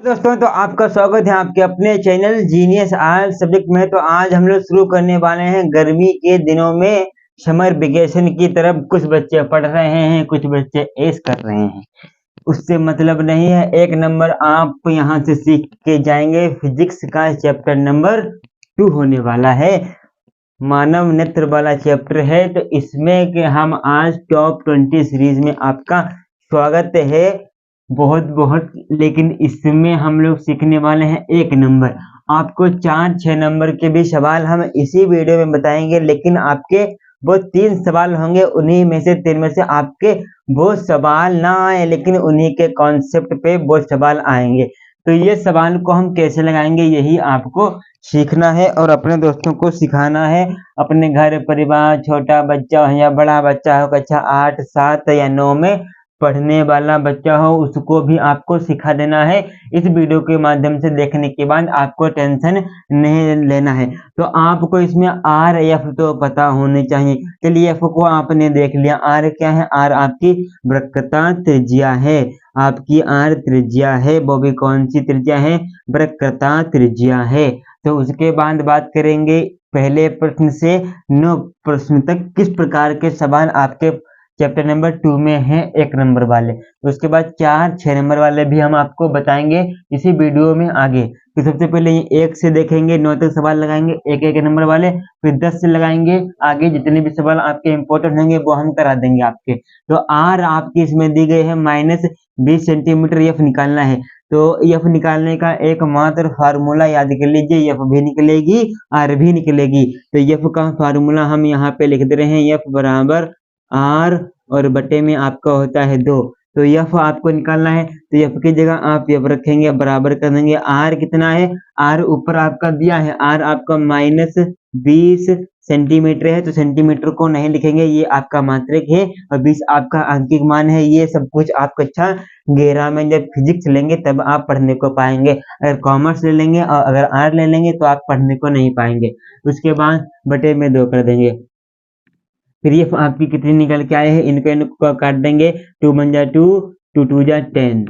दोस्तों, तो आपका स्वागत है आपके अपने चैनल जीनियस आल सब्जेक्ट में। तो आज हम लोग शुरू करने वाले हैं गर्मी के दिनों में समर वेकेशन की तरफ। कुछ बच्चे पढ़ रहे हैं, कुछ बच्चे ऐश कर रहे हैं, उससे मतलब नहीं है। एक नंबर आप यहाँ से सीख के जाएंगे। फिजिक्स का चैप्टर नंबर 2 होने वाला है, मानव नेत्र वाला चैप्टर है। तो इसमें कि हम आज टॉप 20 सीरीज में आपका स्वागत है, बहुत बहुत। लेकिन इसमें हम लोग सीखने वाले हैं 1 नंबर। आपको 4-6 नंबर के भी सवाल हम इसी वीडियो में बताएंगे, लेकिन आपके वो 3 सवाल होंगे, उन्हीं में से 3 में से आपके वो सवाल ना आए, लेकिन उन्हीं के कॉन्सेप्ट पे वो सवाल आएंगे। तो ये सवाल को हम कैसे लगाएंगे, यही आपको सीखना है और अपने दोस्तों को सिखाना है। अपने घर परिवार, छोटा बच्चा हो या बड़ा बच्चा हो, कक्षा 8, 7 या 9 में पढ़ने वाला बच्चा हो, उसको भी आपको सिखा देना है। इस वीडियो के माध्यम से देखने के बाद आपको टेंशन नहीं लेना है। तो आपको इसमें आर एफ तो पता होने चाहिए। चलिए, एफ को आपने देख लिया। आर क्या है? आर आपकी वक्रता त्रिज्या है। आपकी आर त्रिज्या है, वो भी कौन सी त्रिज्या है? वक्रता त्रिज्या है। तो उसके बाद बात करेंगे पहले प्रश्न से 9 प्रश्न तक किस प्रकार के सवाल आपके चैप्टर नंबर 2 में है 1 नंबर वाले। तो उसके बाद 4-6 नंबर वाले भी हम आपको बताएंगे इसी वीडियो में आगे। तो सबसे पहले 1 से देखेंगे, 9 तक सवाल लगाएंगे 1-1 नंबर वाले, फिर 10 से लगाएंगे। आगे जितने भी सवाल आपके इंपॉर्टेंट होंगे वो हम करा देंगे आपके। तो आर आपकी इसमें दी गई है -20 सेंटीमीटर। एफ निकालना है, तो एफ निकालने का एकमात्र फार्मूला याद कर लीजिए। एफ भी निकलेगी, आर भी निकलेगी। तो एफ का फार्मूला हम यहाँ पे लिख दे रहे हैं, एफ बराबर आर और बटे में आपका होता है 2। तो एफ आपको निकालना है, तो एफ की जगह आप एफ रखेंगे, बराबर कर देंगे। आर कितना है? आर ऊपर आपका दिया है, आर आपका -20 सेंटीमीटर है। तो सेंटीमीटर को नहीं लिखेंगे, ये आपका मात्रक है, और 20 आपका आंकिक मान है। ये सब कुछ आप कक्षा 11 में जब फिजिक्स लेंगे तब आप पढ़ने को पाएंगे। अगर कॉमर्स ले लेंगे और अगर आर ले लेंगे तो आप पढ़ने को नहीं पाएंगे। उसके बाद बटे में 2 कर देंगे। फिर ये आपकी कितनी निकल के आए हैं, इनको काट देंगे। 2 1 जा 2, 2 2 जा 10,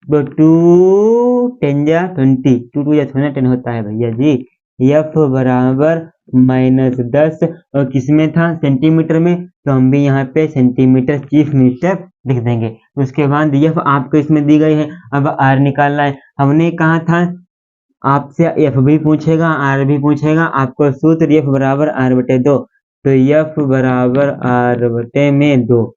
तो 2 10 जा 20, 2 2 जा 10 होता है भैया जी। एफ बराबर -10, और किसमें था? सेंटीमीटर में। तो हम भी यहाँ पे सेंटीमीटर चीफ मिनिस्टर लिख देंगे। उसके बाद एफ आपको इसमें दी गई है, अब आर निकालना है। हमने कहा था आपसे एफ भी पूछेगा, आर भी पूछेगा। आपको सूत्र एफ बराबर आर बटे 2। तो एफ बराबर आर बटे में 2।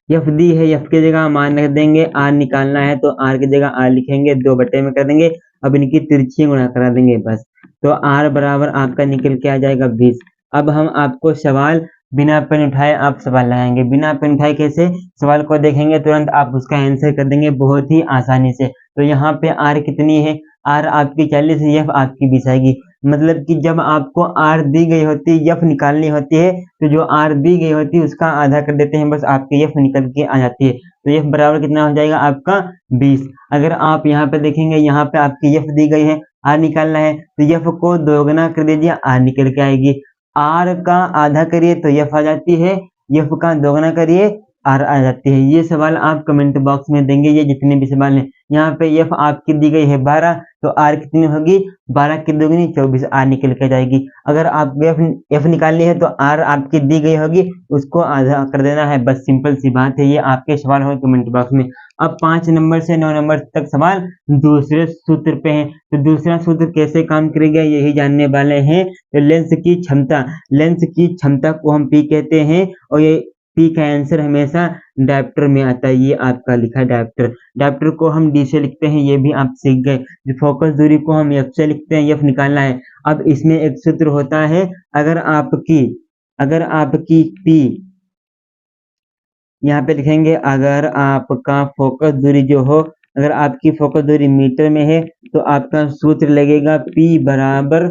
एफ दी है, एफ की जगह मान रख देंगे। आर निकालना है तो आर की जगह आर लिखेंगे, 2 बटे में कर देंगे। अब इनकी तिरछी गुणा करा देंगे बस। तो आर बराबर आपका निकल के आ जाएगा 20। अब हम आपको सवाल बिना पेन उठाए आप सवाल लगाएंगे। बिना पेन उठाए कैसे? सवाल को देखेंगे तुरंत आप उसका आंसर कर देंगे बहुत ही आसानी से। तो यहाँ पे आर कितनी है? आर आपकी 40 है, एफ आपकी 20 आएगी। मतलब कि जब आपको आर दी गई होती है, एफ निकालनी होती है, तो जो आर दी गई होती है उसका आधा कर देते हैं, बस आपकी एफ निकल के आ जाती है। तो एफ बराबर कितना हो जाएगा आपका 20। अगर आप यहाँ पे देखेंगे, यहाँ पे आपकी एफ दी गई है, आर निकालना है, तो एफ को 2 गुना कर दीजिए, आर निकल के आएगी। आर का आधा करिए तो एफ आ जाती है, एफ का 2 गुना करिए, आर आ जाती है। ये सवाल आप कमेंट बॉक्स में देंगे, ये जितने भी सवाल हैं। यहाँ पे एफ आपकी दी गई है 12, तो आर कितनी होगी? 12 की 2 गुनी 24, आर निकल के जाएगी। अगर आप एफ निकालनी है तो आर आपकी दी गई होगी, उसको आधा कर देना है, बस सिंपल सी बात है। ये आपके सवाल होंगे कमेंट बॉक्स में। अब 5 नंबर से 9 नंबर तक सवाल दूसरे सूत्र पे हैं। तो दूसरा सूत्र कैसे काम करेगा यही जानने वाले हैं। तो लेंस की क्षमता को हम पी कहते हैं, और ये पी का आंसर हमेशा डायप्टर में आता है। ये आपका लिखा है डायप्टर को हम डी से लिखते हैं, ये भी आप सीख गए। फोकस दूरी को हम एफ से लिखते हैं, एफ निकालना है। अब इसमें एक सूत्र होता है, अगर आपकी पी यहाँ पे लिखेंगे, अगर आपका फोकस दूरी जो हो, अगर आपकी फोकस दूरी मीटर में है तो आपका सूत्र लगेगा P बराबर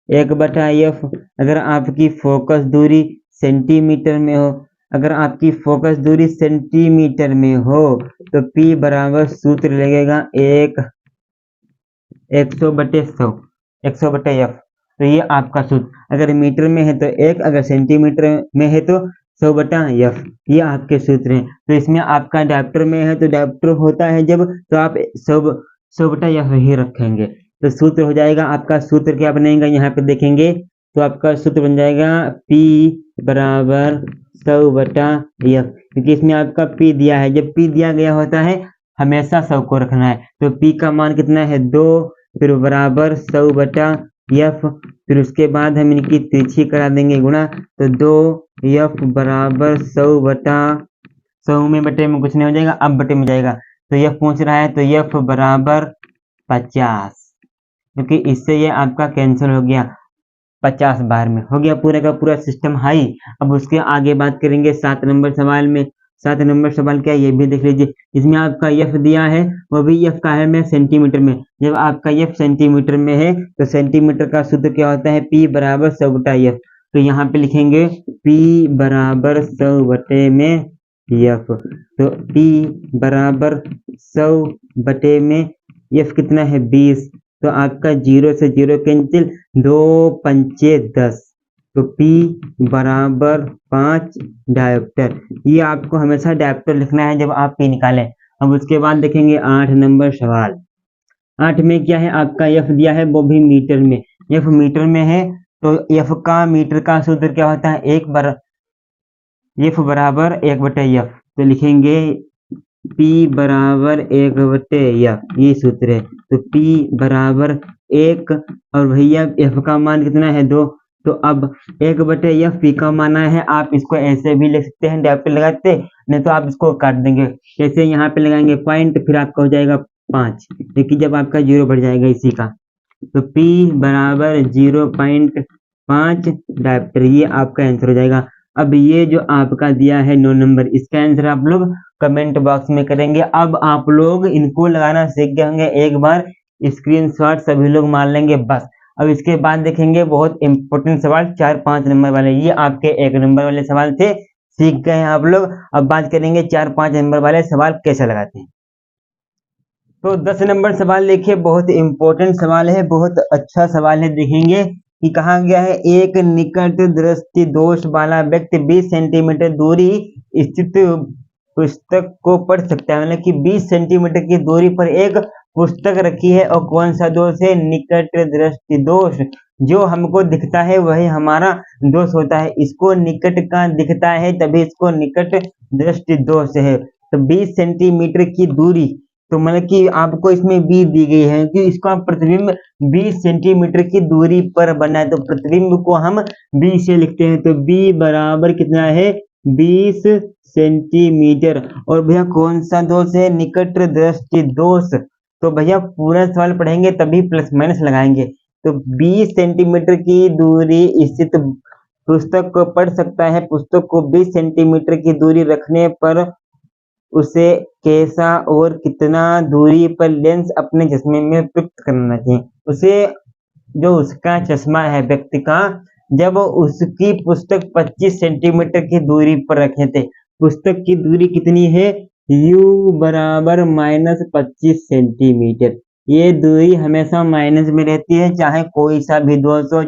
1/f। अगर आपकी फोकस दूरी सेंटीमीटर में हो, अगर आपकी फोकस दूरी सेंटीमीटर में हो तो P बराबर सूत्र लगेगा 100/100 तो ये आपका सूत्र। अगर मीटर में है तो 1, अगर सेंटीमीटर में है तो 100/f। ये आपके सूत्र हैं। तो इसमें आपका डायप्टर में है तो डायप्टर होता है जब, तो आप 100 100/f ही रखेंगे। तो सूत्र हो जाएगा आपका, सूत्र क्या बनेगा यहाँ पे देखेंगे तो आपका सूत्र बन जाएगा P बराबर 100/f, क्योंकि इसमें आपका P दिया है। जब P दिया गया होता है हमेशा 100 को रखना है। तो P का मान कितना है 2, फिर बराबर 100/f, फिर उसके बाद हम इनकी तिरछी करा देंगे गुणा, तो 2f बराबर 100 में बटे में कुछ नहीं हो जाएगा, अब बटे में जाएगा। तो यह पूछ रहा है तो f बराबर 50, क्योंकि इससे ये आपका कैंसिल हो गया 50 बार में। हो गया पूरा का पूरा सिस्टम हाई। अब उसके आगे बात करेंगे 7 नंबर सवाल में। 7 नंबर सवाल क्या है ये भी देख लीजिए। इसमें आपका f दिया है, वो भी f का है में सेंटीमीटर में। जब आपका f सेंटीमीटर में है तो सेंटीमीटर का सूत्र क्या होता है P बराबर 100/f। तो यहाँ पे लिखेंगे P बराबर 100 में f। तो P बराबर 100 में f कितना है 20, तो आपका 0 से 0 कैंसिल, 2 पंचे 10, तो P बराबर 5 डायोप्टर। ये आपको हमेशा डायोप्टर लिखना है जब आप P निकालें। अब उसके बाद देखेंगे 8 नंबर सवाल। 8 में क्या है आपका f दिया है, वो भी मीटर में। f मीटर में है तो f का मीटर का सूत्र क्या होता है f बराबर 1/f। तो लिखेंगे P बराबर 1/f, ये सूत्र है। तो P बराबर 1 और भैया f का मान कितना है 2, तो अब 1/f P का माना है। आप इसको ऐसे भी लिख सकते हैं डायरेक्ट लगाते, नहीं तो आप इसको काट देंगे। जैसे यहाँ पे लगाएंगे पॉइंट, फिर आपका हो जाएगा 5, क्योंकि जब आपका 0 बढ़ जाएगा इसी का। तो P बराबर 0.5 डायप्टर, ये आपका आंसर हो जाएगा। अब ये जो आपका दिया है 9 नंबर, इसका आंसर आप लोग कमेंट बॉक्स में करेंगे। अब आप लोग इनको लगाना सीख गए होंगे, एक बार स्क्रीनशॉट सभी लोग मार लेंगे बस। अब इसके बाद देखेंगे बहुत इंपॉर्टेंट सवाल 4-5 नंबर वाले। ये आपके 1 नंबर वाले सवाल थे, सीख गए हैं आप लोग। अब बात करेंगे 4-5 नंबर वाले सवाल कैसे लगाते हैं। तो 10 नंबर सवाल देखिए, बहुत इंपॉर्टेंट सवाल है, बहुत अच्छा सवाल है। देखेंगे कि कहा गया है एक निकट दृष्टि दोष वाला व्यक्ति 20 सेंटीमीटर दूरी स्थित पुस्तक को पढ़ सकता है। मतलब कि 20 सेंटीमीटर की दूरी पर एक पुस्तक रखी है, और कौन सा दोष है, निकट दृष्टि दोष। जो हमको दिखता है वही हमारा दोष होता है। इसको निकट का दिखता है तभी इसको निकट दृष्टि दोष है। तो 20 सेंटीमीटर की दूरी, तो मतलब कि आपको इसमें b दी गई है कि इसका प्रतिबिंब 20 सेंटीमीटर की दूरी पर बना है, तो प्रतिबिंब को हम b से लिखते हैं। तो b बराबर कितना है 20 सेंटीमीटर। और भैया कौन सा दोष है, निकट दृष्टि दोष। तो भैया पूरा सवाल पढ़ेंगे तभी प्लस माइनस लगाएंगे। तो 20 सेंटीमीटर की दूरी स्थित पुस्तक को पढ़ सकता है। पुस्तक को 20 सेंटीमीटर की दूरी रखने पर उसे कैसा और कितना दूरी पर लेंस अपने चश्मे में फिक्स करना चाहिए। उसे जो उसका चश्मा है व्यक्ति का, जब उसकी पुस्तक 25 सेंटीमीटर की दूरी पर रखे थे। पुस्तक की दूरी कितनी है, u बराबर -25 सेंटीमीटर। ये दूरी हमेशा माइनस में रहती है, चाहे कोई सा भी दोष हो,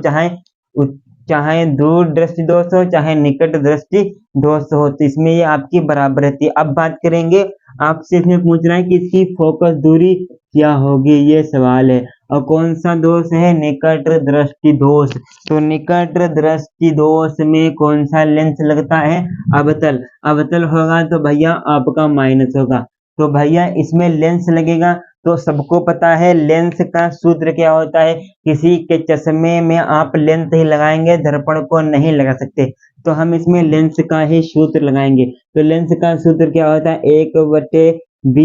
चाहे दूर दृष्टि दोष हो, चाहे निकट दृष्टि दोष हो, तो इसमें ये आपकी बराबर रहती है। अब बात करेंगे, आपसे इसमें पूछ रहा है कि इसकी फोकस दूरी क्या होगी, ये सवाल है। और कौन सा दोष है, निकट दृष्टि दोष। तो निकट दृष्टि दोष में कौन सा लेंस लगता है, अवतल। अवतल होगा तो भैया आपका माइनस होगा। तो भैया इसमें लेंस लगेगा, तो सबको पता है लेंस का सूत्र क्या होता है। किसी के चश्मे में आप लेंस ही लगाएंगे, दर्पण को नहीं लगा सकते, तो हम इसमें लेंस का ही सूत्र लगाएंगे। तो लेंस का सूत्र क्या होता है, 1/b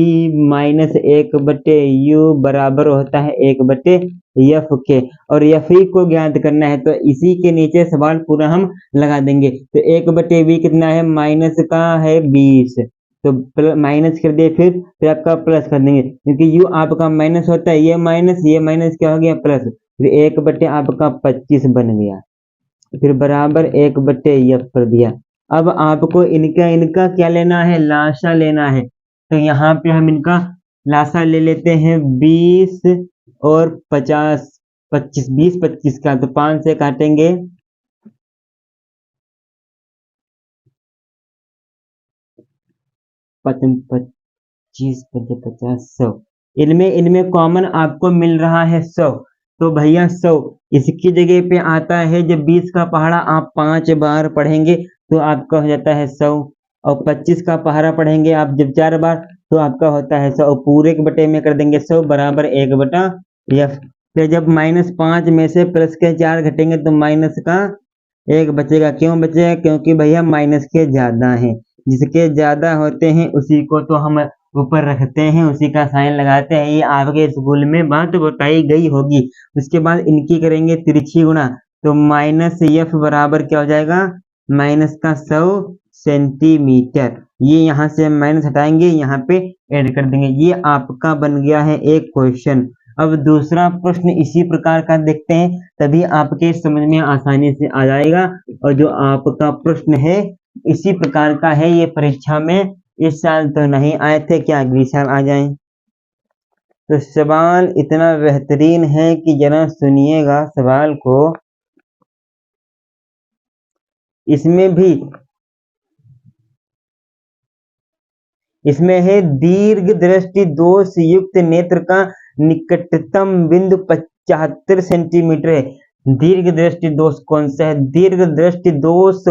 माइनस 1/u बराबर होता है 1/f के। और f ही को ज्ञात करना है, तो इसी के नीचे सवाल पूरा हम लगा देंगे। तो 1/b कितना है, माइनस का है 20, तो माइनस कर दिए, फिर आपका प्लस कर देंगे, क्योंकि u आपका माइनस होता है, ये माइनस क्या हो गया प्लस, फिर 1/, आपका 25 बन गया, फिर बराबर 1/f कर दिया। अब आपको इनका क्या लेना है, लासा लेना है। तो यहाँ पे हम इनका लासा ले लेते हैं 20 और 50, 25, 20-25 का, तो 5 से काटेंगे, 25, 50, 100, इनमें इनमें कॉमन आपको मिल रहा है 100, तो भैया 100 इसकी जगह पे आता है। जब 20 का पहाड़ा आप 5 बार पढ़ेंगे तो आपका हो जाता है 100, और 25 का पहाड़ा पढ़ेंगे आप जब 4 बार तो आपका होता है 100, और पूरे के बटे में कर देंगे 100 बराबर 1/f। फिर जब -5 में से प्लस के 4 घटेंगे तो माइनस का 1 बचेगा। क्यों बचेगा? क्योंकि भैया माइनस के ज्यादा हैं, जिसके ज्यादा होते हैं उसी को तो हम ऊपर रखते हैं, उसी का साइन लगाते हैं। ये आपके स्कूल में बात बताई गई होगी। उसके बाद इनकी करेंगे तिरछी गुणा, तो -f बराबर क्या हो जाएगा? माइनस का 100 सेंटीमीटर। ये यहाँ से माइनस हटाएंगे, यहाँ पे ऐड कर देंगे। ये आपका बन गया है एक क्वेश्चन। अब दूसरा प्रश्न इसी प्रकार का देखते हैं, तभी आपके समझ में आसानी से आ जाएगा। और जो आपका प्रश्न है इसी प्रकार का है, ये परीक्षा में इस साल तो नहीं आए थे, क्या अगली साल आ जाएं? तो सवाल इतना बेहतरीन है कि जरा सुनिएगा सवाल को। इसमें है दीर्घ दृष्टि दोष युक्त नेत्र का निकटतम बिंदु 75 सेंटीमीटर है। दीर्घ दृष्टि दोष कौन सा है? दीर्घ दृष्टि दोष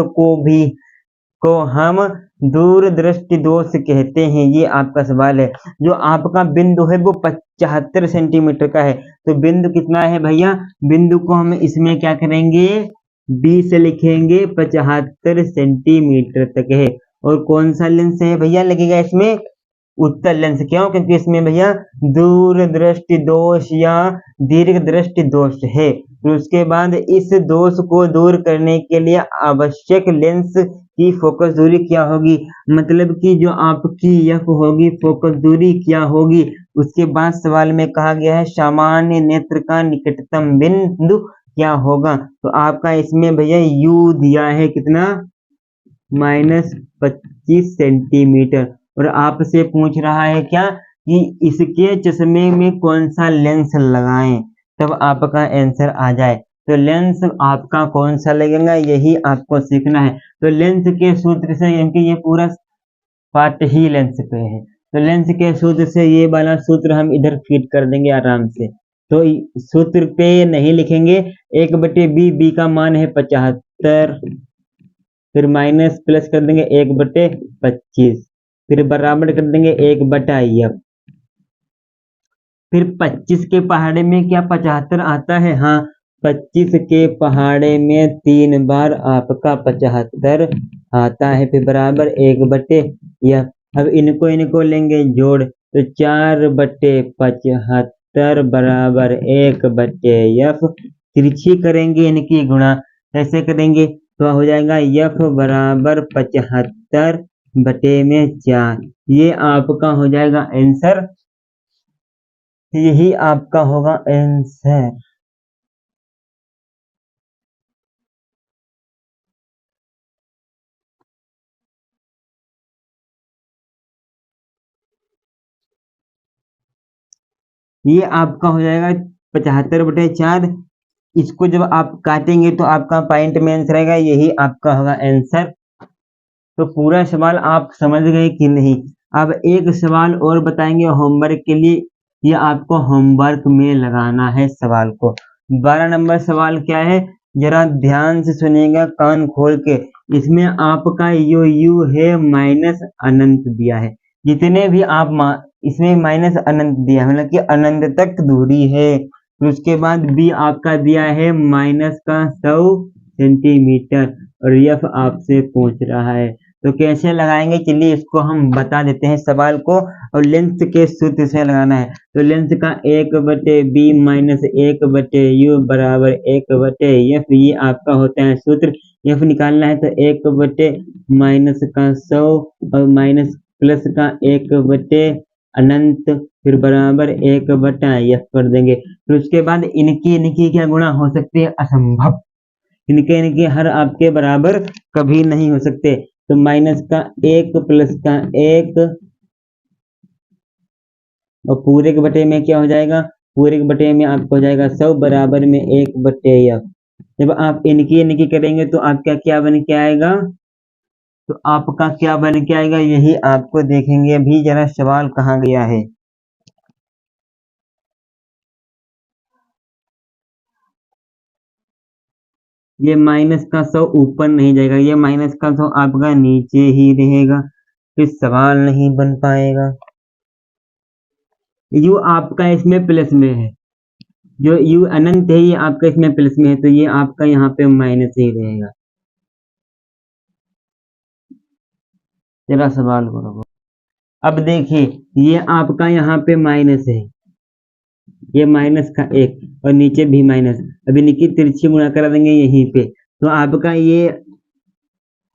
को हम दूरदृष्टि दोष कहते हैं। ये आपका सवाल है। जो आपका बिंदु है वो 75 सेंटीमीटर का है, तो बिंदु कितना है भैया? बिंदु को हम इसमें क्या करेंगे? बी से लिखेंगे, 75 सेंटीमीटर तक है। और कौन सा लेंस है भैया लगेगा इसमें? उत्तल लेंस। क्यों? क्योंकि इसमें भैया दूरदृष्टि दोष या दीर्घ दृष्टि दोष है। तो उसके बाद इस दोष को दूर करने के लिए आवश्यक लेंस की फोकस दूरी क्या होगी? मतलब कि जो आपकी एफ होगी, फोकस दूरी क्या होगी? उसके बाद सवाल में कहा गया है सामान्य नेत्र का निकटतम बिंदु क्या होगा? तो आपका इसमें भैया यू दिया है कितना? -25 सेंटीमीटर। और आपसे पूछ रहा है क्या कि इसके चश्मे में कौन सा लेंस लगाएं, तब आपका आंसर आ जाए। तो लेंस आपका कौन सा लगेगा यही आपको सीखना है। तो लेंस के सूत्र से, क्योंकि ये पूरा पार्ट ही लेंस पे है, तो लेंस के सूत्र से ये वाला सूत्र हम इधर फिट कर देंगे आराम से। तो सूत्र पे नहीं लिखेंगे, 1/b, बी का मान है 75, फिर माइनस प्लस कर देंगे 1/25, फिर बराबर कर देंगे 1/f। फिर 25 के पहाड़े में क्या 75 आता है? हाँ, 25 के पहाड़े में 3 बार आपका 75 आता है, फिर बराबर 1/f। अब इनको लेंगे जोड़, तो 4/75 बराबर 1/f। तिरछी करेंगे इनकी गुणा, कैसे करेंगे? तो हो जाएगा f बराबर 75/4। ये आपका हो जाएगा आंसर, यही आपका होगा आंसर। ये आपका हो जाएगा 75/4। इसको जब आप काटेंगे तो आपका पॉइंट में आंसर आएगा, यही आपका होगा आंसर। तो पूरा सवाल आप समझ गए कि नहीं? अब एक सवाल और बताएंगे होमवर्क के लिए, ये आपको होमवर्क में लगाना है सवाल को। 12 नंबर सवाल क्या है, जरा ध्यान से सुनिएगा कान खोल के। इसमें आपका यो यू है माइनस अनंत दिया है, जितने भी आप इसमें माइनस अनंत दिया है, मतलब कि अनंत तक दूरी है। फिर उसके बाद बी आपका दिया है माइनस का 100 सेंटीमीटर, और यफ आपसे पूछ रहा है। तो कैसे लगाएंगे, चलिए इसको हम बता देते हैं सवाल को। और लेंथ के सूत्र से लगाना है, तो लेंथ का 1/b माइनस 1/u बराबर 1/f। ये आपका होता है सूत्र। एफ निकालना है तो 1 माइनस का 100 और माइनस प्लस का 1 अनंत, फिर बराबर 1/f कर देंगे। फिर उसके बाद इनकी क्या गुणा हो सकती है? असंभव। इनके हर आपके बराबर कभी नहीं हो सकते। तो माइनस का 1 प्लस का 1, और पूरे के बटे में क्या हो जाएगा? पूरे के बटे में आपको हो जाएगा 100 बराबर में 1/f। जब आप इनकी करेंगे तो आपका क्या बन के आएगा? तो आपका क्या बन के आएगा यही आपको देखेंगे। अभी जरा सवाल कहाँ गया है। ये माइनस का 100 ऊपर नहीं जाएगा, ये माइनस का 100 आपका नीचे ही रहेगा, फिर सवाल नहीं बन पाएगा। यू आपका इसमें प्लस में है, जो यू अनंत है ये आपका इसमें प्लस में है, तो ये आपका यहाँ पे माइनस ही रहेगा। जरा सवाल करो। अब देखिए ये आपका यहाँ पे माइनस है, ये माइनस का 1 और नीचे भी माइनस, अभी इनकी तिरछी गुणा करा देंगे यहीं पे, तो आपका ये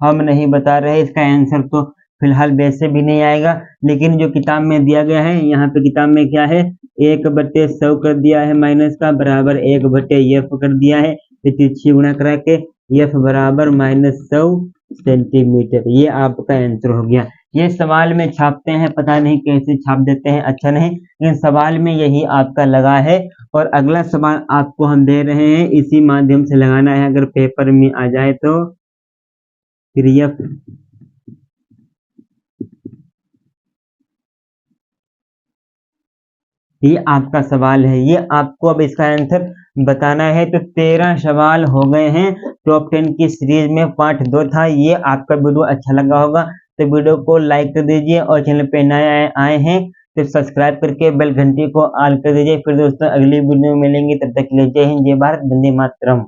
हम नहीं बता रहे, इसका आंसर तो फिलहाल वैसे भी नहीं आएगा, लेकिन जो किताब में दिया गया है, यहाँ पे किताब में क्या है, 1/100 कर दिया है माइनस का, बराबर 1/f कर दिया है, तो तिरछी गुणा करा के f बराबर -100 सेंटीमीटर, ये आपका आंसर हो गया। ये सवाल में छापते हैं, पता नहीं कैसे छाप देते हैं, अच्छा नहीं, लेकिन सवाल में यही आपका लगा है। और अगला सवाल आपको हम दे रहे हैं, इसी माध्यम से लगाना है, अगर पेपर में आ जाए तो। फिर ये आपका सवाल है, ये आपको अब इसका आंसर बताना है। तो 13 सवाल हो गए हैं टॉप 10 की सीरीज में, पार्ट 2 था ये। आपका वीडियो अच्छा लगा होगा तो वीडियो को लाइक कर दीजिए, और चैनल पे नए आए हैं तो सब्सक्राइब करके बेल घंटी को ऑल कर दीजिए। फिर दोस्तों अगली वीडियो में मिलेंगे, तब तक के लिए जय हिंद, जय भारत, वंदे मातरम।